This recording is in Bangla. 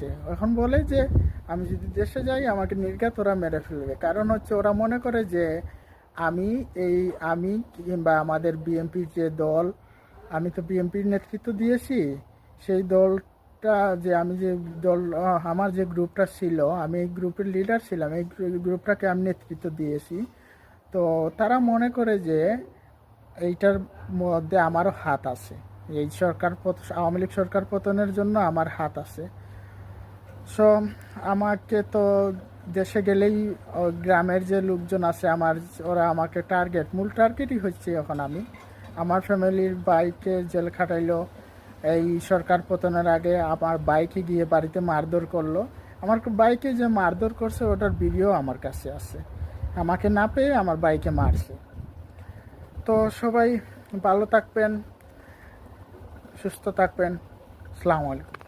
আসে, এখন বলে যে আমি যদি দেশে যাই আমাকে নির্ঘাত ওরা মেরে ফেলবে। কারণ হচ্ছে ওরা মনে করে যে আমি আমি কিংবা আমাদের বিএনপির যে দল, আমি তো বিএনপির নেতৃত্ব দিয়েছি, সেই দলটা যে আমি যে দল আমার যে গ্রুপটা ছিল, আমি এই গ্রুপের লিডার ছিলাম, এই গ্রুপটাকে আমি নেতৃত্ব দিয়েছি। তো তারা মনে করে যে এইটার মধ্যে আমারও হাত আছে, এই আওয়ামী লীগ সরকার পতনের জন্য আমার হাত আছে। সো আমাকে তো দেশে গেলেই গ্রামের যে লোকজন আছে আমার, ওরা আমাকে মূল টার্গেটই হচ্ছে এখন আমি। আমার ফ্যামিলির বাইকে জেল খাটাইলো, এই সরকার পতনের আগে আমার বাইকে গিয়ে বাড়িতে মারধর করলো। আমার বাইকে যে মারধর করছে ওটার ভিডিও আমার কাছে আছে, আমাকে না পেয়ে আমার বাইকে মারছে। তো সবাই ভালো থাকবেন, সুস্থ থাকবেন। আসসালামু আলাইকুম।